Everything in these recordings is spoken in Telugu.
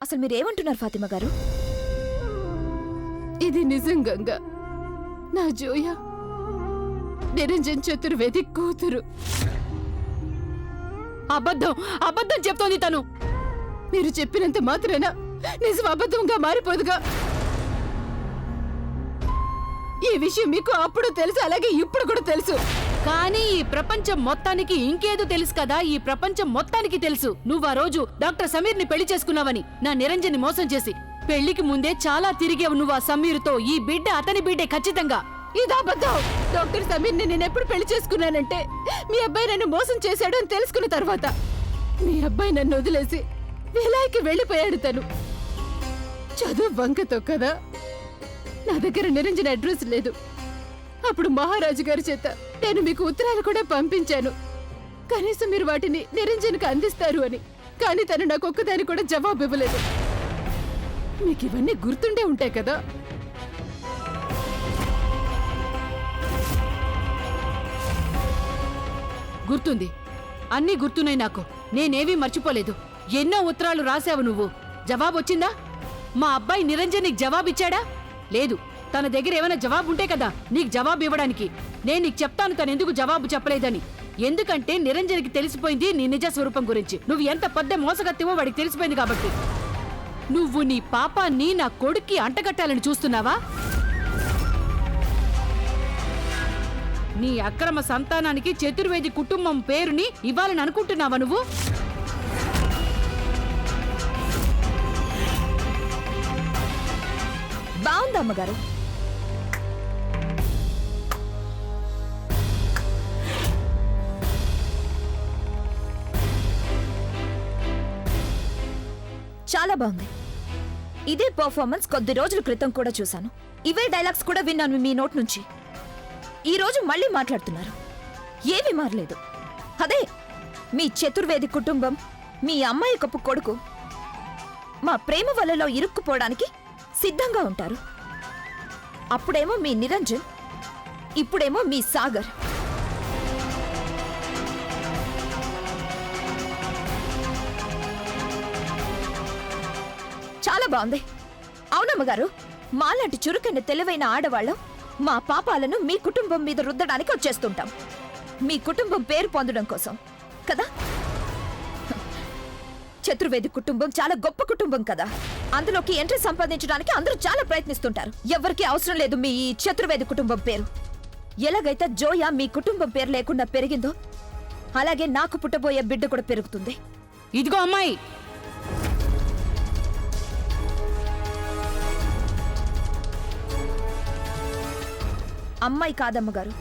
అసలు మీరేమంటున్నారు ఫాతిమా గారు? ఇది నిజంగా నా జోయా నిరంజన్ చతుర్వేది కూతురు. అబద్ధం అబద్ధం చెప్తోంది తను. మీరు చెప్పినంత మాత్రాన నిజం అబద్ధంగా మారిపోదుగా. ఈ విషయం మీకు అప్పుడు తెలుసు, అలాగే ఇప్పుడు కూడా తెలుసు. కానీ ఈ ప్రపంచం మొత్తానికి ఇంకేదో తెలుసు కదా. ఈ ప్రపంచం మొత్తానికి తెలుసు నువ్వు ఆ రోజు డాక్టర్ సమీర్ ని పెళ్లి చేసుకున్నావని, నా నిరంజన్ ని మోసం చేసి. పెళ్లికి ముందే చాలా తిరిగేవు నువ్వు ఆ సమీర్తో. ఈ బిడ్డ అతని బిడ్డే ఖచ్చితంగా. ఇది అబద్ధం. డాక్టర్ సమీర్ ని నేను ఎప్పుడు పెళ్లి చేసుకున్నానంటే మీ అబ్బాయి నన్ను మోసం చేశాడు అని తెలుసుకున్న తర్వాత. మీ అబ్బాయి నన్ను వదిలేసి విలాయికి వెళ్ళిపోయాడు. తను చదువు వంకతో కదా. నా దగ్గర నిరంజన్ అడ్రస్ లేదు. అప్పుడు మహారాజు గారి చేత నేను మీకు ఉత్తరాలు కూడా పంపించాను, కనీసం మీరు వాటిని నిరంజన్కి అందిస్తారు అని. కానీ తను నాకు ఒక్కదాని కూడా జవాబు ఇవ్వలేదు. మీకు ఇవన్నీ గుర్తుండే ఉంటాయి కదా. గుర్తుంది, అన్నీ గుర్తున్నాయి నాకు. నేనేవీ మర్చిపోలేదు. ఎన్నో ఉత్తరాలు రాశావు నువ్వు. జవాబు వచ్చిందా? మా అబ్బాయి నిరంజన్ నీకు జవాబిచ్చాడా? లేదు. తన దగ్గర ఏమైనా జవాబు ఉంటే కదా నీకు జవాబు ఇవ్వడానికి. నేను నీకు చెప్తాను తను ఎందుకు జవాబు చెప్పలేదని. ఎందుకంటే నిరంజన్కి తెలిసిపోయింది నీ నిజ స్వరూపం గురించి. నువ్వు ఎంత పెద్ద మోసగత్తివో వాడికి తెలిసిపోయింది కాబట్టి. నువ్వు నీ పాపాన్ని నా కొడుక్కి అంటగట్టాలని చూస్తున్నావా? నీ అక్రమ సంతానానికి చతుర్వేది కుటుంబం పేరుని ఇవ్వాలని అనుకుంటున్నావా నువ్వు? బాగుంది అమ్మగారు. చాలా బాగుంది. ఇదే పర్ఫార్మెన్స్ కొద్ది రోజుల క్రితం కూడా చూశాను. ఇవే డైలాగ్స్ కూడా విన్నాను మీ నోట్ నుంచి. ఈ రోజు మళ్ళీ మాట్లాడుతున్నారు. ఏమీ మారలేదు. అదే మీ చతుర్వేది కుటుంబం, మీ అమ్మాయి కప్పు కొడుకు మా ప్రేమ వలలో ఇరుక్కుపోవడానికి సిద్ధంగా ఉంటారు. అప్పుడేమో మీ నిరంజన్, ఇప్పుడేమో మీ సాగర్. చాలా బాగుంది. అవునమ్మగారు, మాలాంటి చురుకైన తెలివైన ఆడవాళ్ళం మా పాపాలను మీ కుటుంబం మీద రుద్దడానికి వచ్చేస్తుంటాం. మీ కుటుంబం పేరు పొందడం కోసం కదా. చతుర్వేది కుటుంబం చాలా గొప్ప కుటుంబం కదా. అందులోకి ఎంట్రీ సంపాదించడానికి అందరూ చాలా ప్రయత్నిస్తుంటారు. ఎవరికీ అవసరం లేదు మీ ఈ చతుర్వేది కుటుంబం పేరు. ఎలాగైతే జోయా మీ కుటుంబం పేరు లేకుండా పెరిగిందో అలాగే నాకు పుట్టబోయే బిడ్డ కూడా పెరుగుతుంది. ఇదిగో అమ్మాయి, అమ్మాయి కాదమ్మగారు,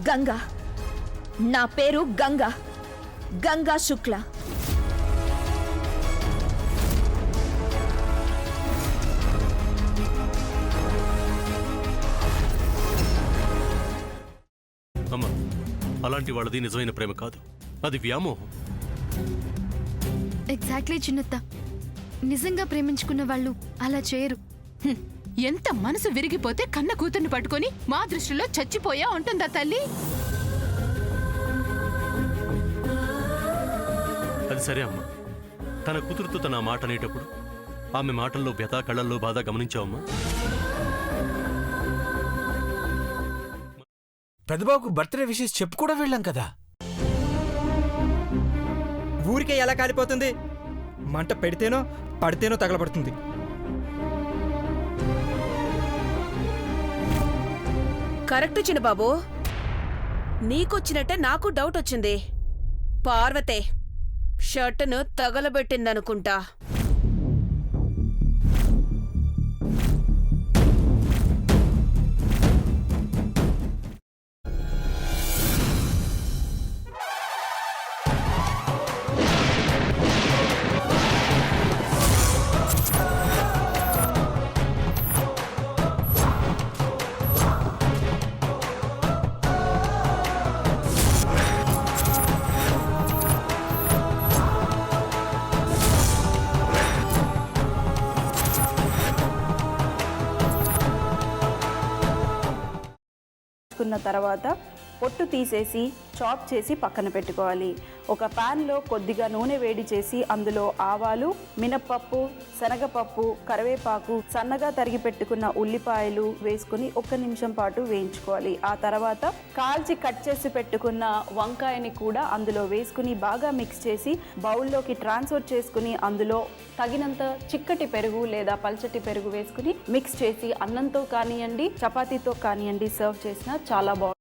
గంగా. నా పేరు గంగా, గంగా శుక్ల. అమ్మా, అలాంటి వాళ్ళది నిజమైన ప్రేమ కాదు, అది వ్యామోహం. ఎగ్జాక్ట్లీ చిన్నత్త. నిజంగా ప్రేమించుకున్న వాళ్ళు అలా చేయరు. ఎంత మనసు విరిగిపోతే కన్న కూతుర్ని పట్టుకొని మా దృష్టిలో చచ్చిపోయా ఉంటుందా తల్లి? అది సరే అమ్మా, తన కూతురుతో తన మాట అనేటప్పుడు ఆమె మాటల్లో వ్యథ, కళ్ళల్లో బాధ గమనించావమ్మా? పెద్దబాబుకు బర్త్డే విషెస్ చెప్పు కూడా వెళ్ళాం కదా. ఊరికే ఎలా కాలిపోతుంది? మంట పెడితేనో పడితేనో తగలబడుతుంది. కరెక్ట్ చిన్నబాబు, నీకొచ్చినట్టే నాకు డౌట్ వచ్చింది. పార్వతే షర్టును తగలబెట్టిందనుకుంటా. తర్వాత పొట్టు తీసేసి చాప్ చేసి పక్కన పెట్టుకోవాలి. ఒక ప్యాన్లో కొద్దిగా నూనె వేడి చేసి అందులో ఆవాలు, మినప్పప్పు, శనగపప్పు, కరివేపాకు, సన్నగా తరిగి పెట్టుకున్న ఉల్లిపాయలు వేసుకుని 1 నిమిషం పాటు వేయించుకోవాలి. ఆ తర్వాత కాల్చి కట్ చేసి పెట్టుకున్న వంకాయని కూడా అందులో వేసుకుని బాగా మిక్స్ చేసి బౌల్లోకి ట్రాన్స్ఫర్ చేసుకుని అందులో తగినంత చిక్కటి పెరుగు లేదా పల్చటి పెరుగు వేసుకుని మిక్స్ చేసి అన్నంతో కానివ్వండి, చపాతీతో కానివ్వండి సర్వ్ చేసినా చాలా బాగుంటుంది.